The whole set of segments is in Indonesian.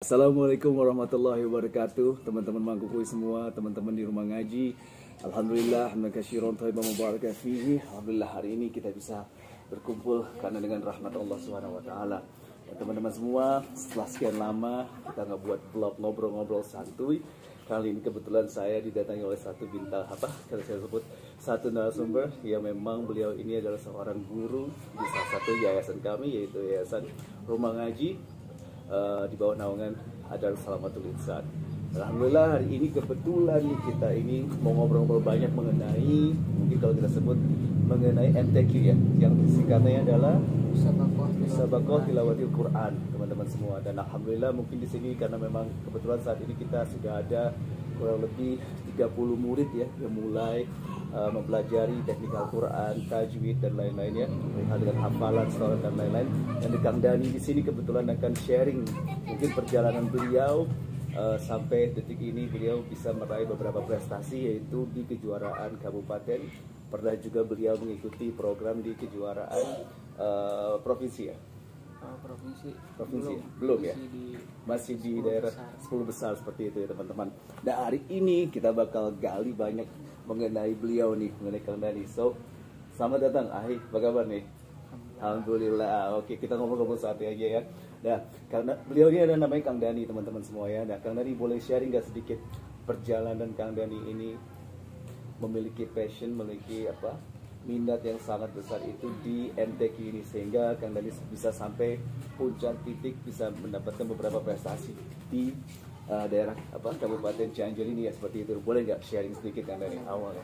Assalamualaikum warahmatullahi wabarakatuh. Teman-teman Mangkukui semua, teman-teman di rumah ngaji. Alhamdulillah, hamdan katsiran thayyiban mubarakan fihi. Alhamdulillah hari ini kita bisa berkumpul karena dengan rahmat Allah Subhanahu wa taala. Teman-teman semua, setelah sekian lama kita nggak buat vlog ngobrol-ngobrol santuy. Kali ini kebetulan saya didatangi oleh satu bintang kalau saya sebut satu narasumber yang memang beliau ini adalah seorang guru di salah satu yayasan kami, yaitu Yayasan Rumah Ngaji di bawah naungan Adar Salamatul Insan. Alhamdulillah hari ini kebetulan kita ini mau ngobrol-ngobrol banyak mengenai, mungkin kalau kita sebut mengenai MTQ ya, yang singkatnya adalah Musabaqah Tilawatil Quran, teman-teman semua. Dan alhamdulillah mungkin di sini karena memang kebetulan saat ini kita sudah ada kurang lebih 30 murid ya yang mulai mempelajari teknik Al-Quran, tajwid dan lain-lainnya, dengan hafalan, sholat dan lain-lain. Dan di Kang Dani di sini kebetulan akan sharing mungkin perjalanan beliau sampai detik ini. Beliau bisa meraih beberapa prestasi, yaitu di kejuaraan kabupaten. Pernah juga beliau mengikuti program di kejuaraan provinsi ya. Provinsi belum ya, masih di daerah 10 besar seperti itu ya teman-teman. Nah hari ini kita bakal gali banyak mengenai beliau nih, mengenai Kang Dani. So selamat datang Ahi, apa kabar nih? Alhamdulillah. Oke, kita ngobrol-ngobrol saat aja ya. Nah, karena beliau ini ada namanya Kang Dani teman-teman semua ya. Nah Kang Dani boleh sharing gak sedikit perjalanan Kang Dani ini memiliki passion, memiliki minat yang sangat besar itu di MTQ ini, sehingga Kang Dani bisa sampai puncak titik, bisa mendapatkan beberapa prestasi di daerah Kabupaten Cianjur ini ya, seperti itu. Boleh nggak sharing sedikit Kang Dani awalnya?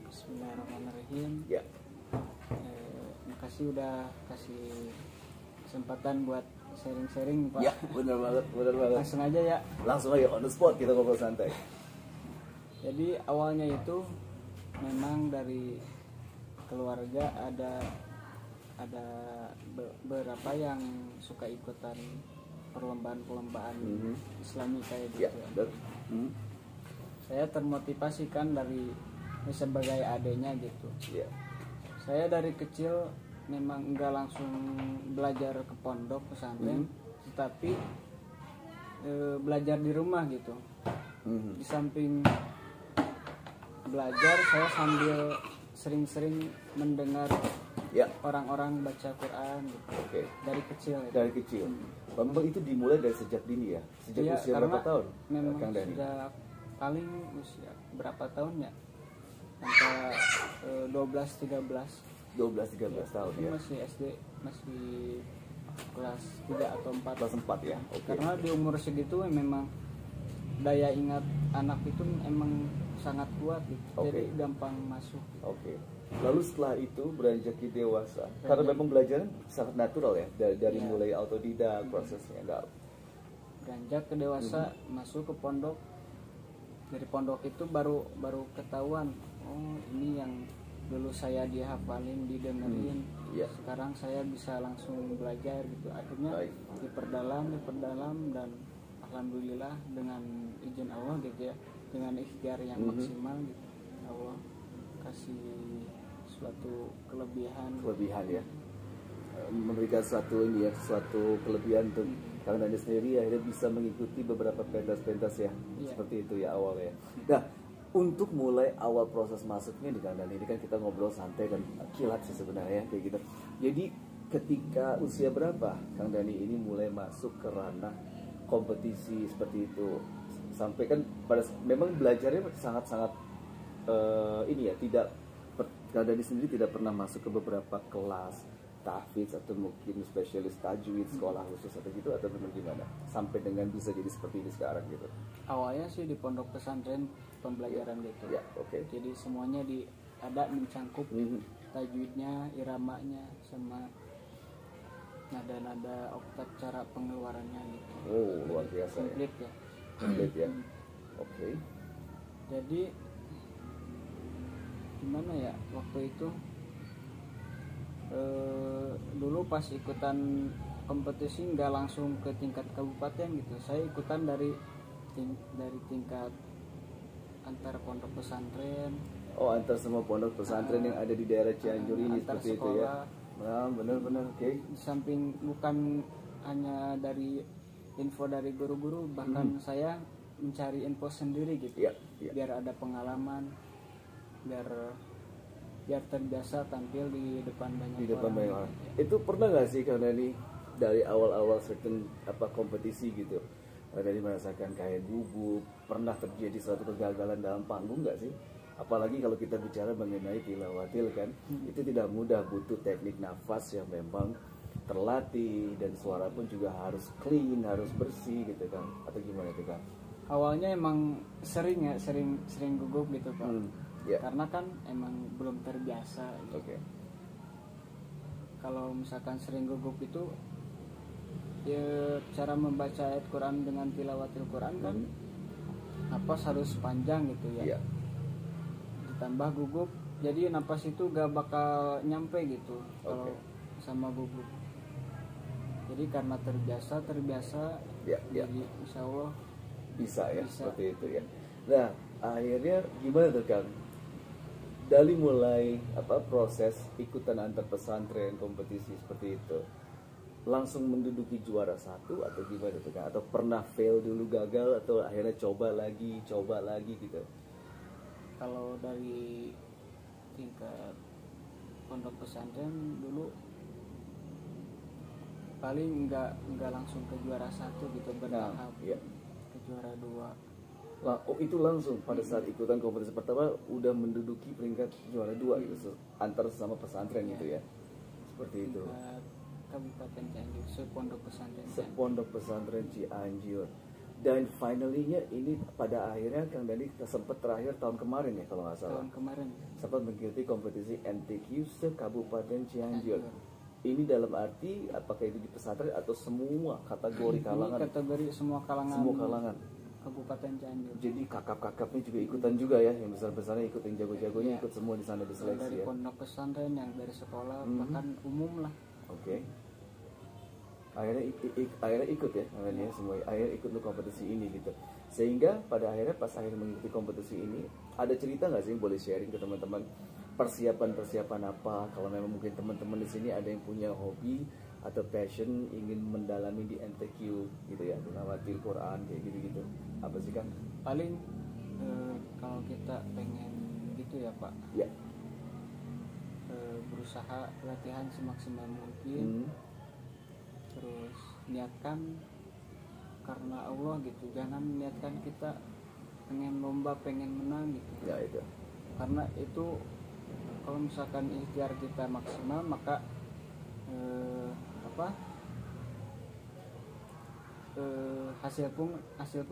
Bismillahirrahmanirrahim. Ya. Makasih udah kasih kesempatan buat sharing-sharing Pak. Ya, benar banget. Langsung aja ya. Langsung aja on the spot kita ngobrol santai. Jadi awalnya itu memang dari keluarga ada beberapa yang suka ikutan perlombaan Islami kayak gitu. Ya, Saya termotivasi kan dari sebagai adanya gitu. Ya. Saya dari kecil memang enggak langsung belajar ke pondok pesantren, tetapi belajar di rumah gitu. Di samping belajar, saya sambil sering-sering mendengar orang-orang baca Quran gitu. Dari kecil ya. Dari kecil. Memang itu dimulai dari sejak dini ya? Sejak usia berapa tahun? Memang Kang Dani? sejak paling usia berapa tahun ya? Sampai 12-13 tahun ya? Masih SD, masih kelas 3 atau 4. Kelas 4 ya? Karena di umur segitu memang daya ingat anak itu emang sangat kuat gitu. Jadi gampang masuk gitu. Lalu setelah itu beranjak ke dewasa, karena memang belajarnya sangat natural ya, dari mulai autodidak prosesnya enggak. Beranjak ke dewasa, masuk ke pondok. Dari pondok itu baru ketahuan, oh ini yang dulu saya dihafalin, didengerin, sekarang saya bisa langsung belajar gitu. Akhirnya diperdalam dan alhamdulillah dengan izin Allah gitu ya, dengan ikhtiar yang maksimal gitu, Allah kasih suatu kelebihan ya, memberikan suatu kelebihan untuk Kang Dani sendiri, akhirnya bisa mengikuti beberapa pentas ya, seperti itu ya awalnya. Nah, untuk mulai awal proses masuknya di Kang Dani ini kan kita ngobrol santai dan kilat sih sebenarnya kayak gitu. Jadi ketika usia berapa Kang Dani ini mulai masuk ke ranah kompetisi seperti itu, sampai kan memang belajarnya sangat-sangat ini ya, Kang Dani sendiri tidak pernah masuk ke beberapa kelas tahfidz atau mungkin spesialis tajwid, sekolah khusus atau gitu, atau benar gimana sampai dengan bisa jadi seperti ini sekarang gitu? Awalnya sih di pondok pesantren pembelajaran gitu. Jadi semuanya ada mencangkup tajwidnya, iramanya, sama nada-nada oktav, cara pengeluarannya gitu. Oh, luar biasa ya. Komplit ya. Jadi gimana ya waktu itu, dulu pas ikutan kompetisi nggak langsung ke tingkat kabupaten gitu. Saya ikutan dari tingkat antar pondok pesantren. Oh, antar semua pondok pesantren yang ada di daerah Cianjur ini seperti sekolah, itu ya. Nah, benar-benar Di samping bukan hanya dari info dari guru-guru, bahkan saya mencari info sendiri gitu. Biar ada pengalaman, biar terbiasa tampil di depan banyak orang. Itu pernah nggak sih karena ini dari awal-awal certain kompetisi gitu, dari merasakan kayak gugup, pernah terjadi suatu kegagalan dalam panggung nggak sih? Apalagi kalau kita bicara mengenai tilawatil kan, itu tidak mudah, butuh teknik nafas yang memang terlatih, dan suara pun juga harus clean, harus bersih gitu kan, atau gimana tuh kan? Awalnya emang sering gugup gitu Pak. Karena kan emang belum terbiasa gitu. Kalau misalkan sering gugup itu ya, cara membaca ayat Quran dengan tilawatil Quran kan napas harus panjang gitu ya. Ditambah gugup, jadi napas itu gak bakal nyampe gitu kalau sama gugup. Jadi karena terbiasa jadi insya Allah bisa ya, seperti itu ya. Nah akhirnya gimana tuh Kang, dari mulai proses ikutan antar pesantren kompetisi seperti itu, langsung menduduki juara 1 atau gimana tuh Kang? Atau pernah fail dulu, gagal, atau akhirnya coba lagi gitu? Kalau dari tingkat pondok pesantren dulu paling nggak langsung ke juara 1 gitu, bertahap ke juara 2. Itu langsung pada saat ikutan kompetisi pertama udah menduduki peringkat juara 2 gitu, antar sama pesantren gitu ya, seperti itu. Kabupaten Cianjur, sepondok pesantren Cianjur. Dan finally-nya ini pada akhirnya Kang Dani sempat terakhir tahun kemarin ya kalau nggak salah. Tahun kemarin. Sempat mengikuti kompetisi NTQ se-Kabupaten Cianjur. Ini dalam arti apakah itu di pesantren atau semua kategori kalangan? Ini kategori semua kalangan. Semua kalangan. Kabupaten Cianjur. Jadi kakap-kakapnya juga ikutan juga ya, yang besar-besarnya ikut, yang jago-jagonya ikut semua di sana diseleksi dari ya. Dari pondok pesantren, yang dari sekolah, bahkan umum lah. Akhirnya ikut ya, namanya semua. Akhirnya ikut untuk kompetisi ini gitu. Sehingga pada akhirnya pas akhirnya mengikuti kompetisi ini, ada cerita nggak sih yang boleh sharing ke teman-teman? Persiapan apa? Kalau memang mungkin teman-teman di sini ada yang punya hobi atau passion ingin mendalami di NTQ gitu ya, tilawatil Quran kayak gitu-gitu. Apa sih Kang? Paling kalau kita pengen gitu ya Pak. Berusaha latihan semaksimal mungkin. Terus niatkan karena Allah gitu, jangan niatkan kita pengen lomba, pengen menang gitu. Itu. Karena itu kalau misalkan ikhtiar kita maksimal, maka hasil pun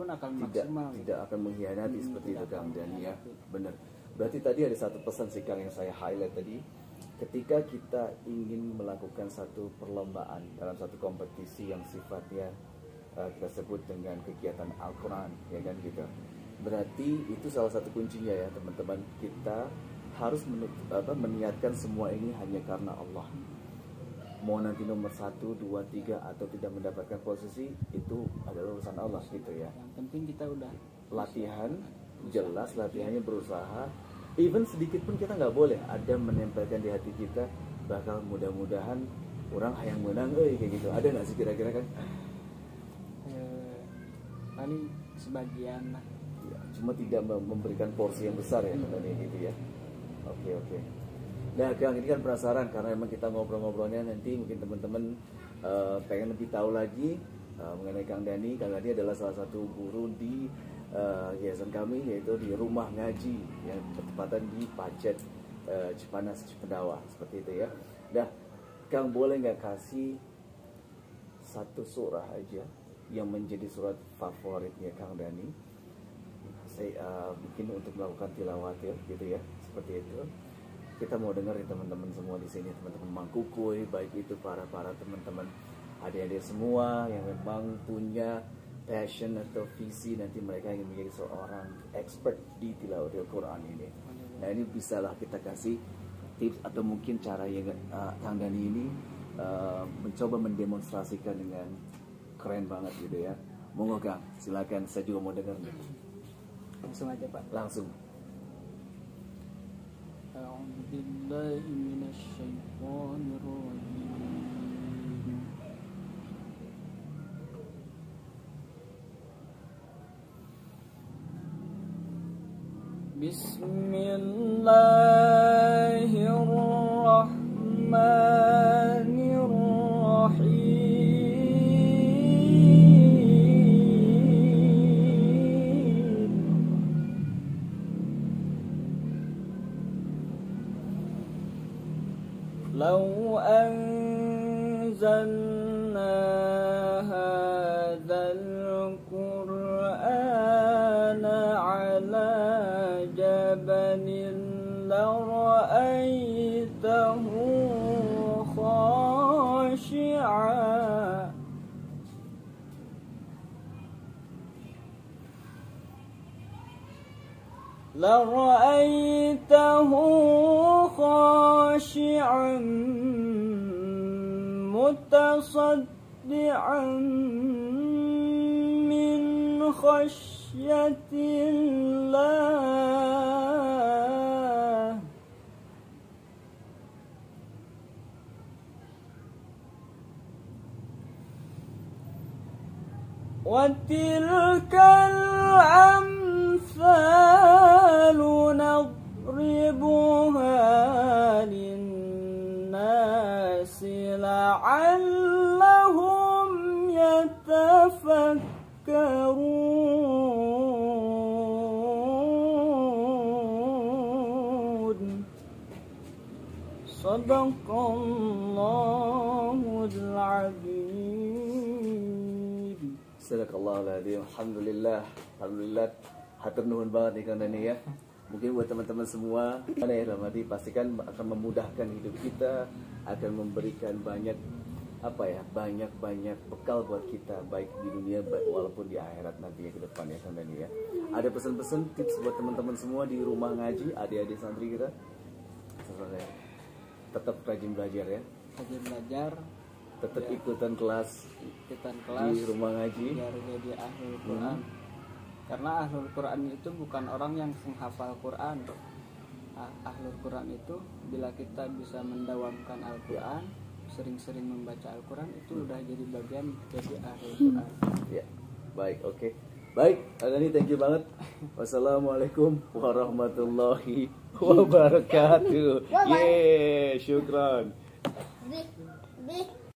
akan maksimal. Tidak akan mengkhianati seperti itu Kang Dani ya. Benar. Berarti tadi ada satu pesan sih Kang yang saya highlight tadi. Ketika kita ingin melakukan satu perlombaan dalam satu kompetisi yang sifatnya kita sebut dengan kegiatan Al-Quran, ya kan gitu. Berarti itu salah satu kuncinya ya teman-teman. Kita harus meniatkan semua ini hanya karena Allah. Mau nanti nomor 1, 2, 3 atau tidak mendapatkan posisi, itu adalah urusan Allah gitu ya. Yang penting kita udah latihan, jelas latihannya, berusaha. Even sedikit pun kita nggak boleh ada menempelkan di hati kita bakal mudah-mudahan orang yang menang, kayak gitu. Ada nggak sih kira-kira kan? Paling sebagian lah. Ya, cuma tidak memberikan porsi yang besar ya katanya gitu ya. Oke. Nah Kang, ini kan penasaran karena emang kita ngobrol-ngobrolnya nanti mungkin teman-teman pengen lebih tahu lagi mengenai Kang Dani. Kang Dani adalah salah satu guru di yayasan kami, yaitu di rumah ngaji yang bertepatan di Pacet, Cipanas, Cipendawa, seperti itu ya. Nah Kang, boleh nggak kasih satu surah aja yang menjadi surat favoritnya Kang Dani? Saya bikin untuk melakukan tilawatil gitu ya, seperti itu. Kita mau dengar teman-teman semua di sini, teman-teman Mangkukuy, baik itu para teman-teman adik-adik semua yang memang punya passion atau visi nanti mereka ingin menjadi seorang expert di tilawatil Quran ini. Nah ini bisalah kita kasih tips atau mungkin cara yang Kang Dani ini mencoba mendemonstrasikan dengan keren banget gitu ya. Monggo Kang, silakan, saya juga mau dengar nih. Langsung aja Pak. Langsung. A'udzubillahi minasyaitonirrajim. Bismillahirrahmanirrahim. Lau anzalna hadzal qur'ana ala jabalin lara'aitahu khashi'an mutasaddi'an min khasyatillah. Wa tilkal amsalu nadribuha linnasi la'allahum yatafakkarun. Sadaqallahul azim. Sadaqallahul azim. Alhamdulillah. Alhamdulillah. Hatur nuhun banget nih kan ini ya. Mungkin buat teman-teman semua, ya Ramadi pastikan akan memudahkan hidup kita, akan memberikan banyak banyak bekal buat kita baik di dunia walaupun di akhirat nanti ya ke depan ya kan ini ya. Ada pesan-pesan tips buat teman-teman semua di rumah ngaji, adik-adik santri kita. Tetap rajin belajar ya. Rajin belajar. Tetap ikutan kelas di rumah ngaji. Biar jadi ahlul Quran. Karena ahlul Quran itu bukan orang yang menghafal Quran. Ahlul Quran itu bila kita bisa mendawamkan Al-Quran, sering-sering membaca Al-Quran, itu udah jadi bagian jadi ahlul Quran. Ya, baik, oke. Baik, Adani thank you banget. Wassalamualaikum warahmatullahi wabarakatuh. Yeay, syukran.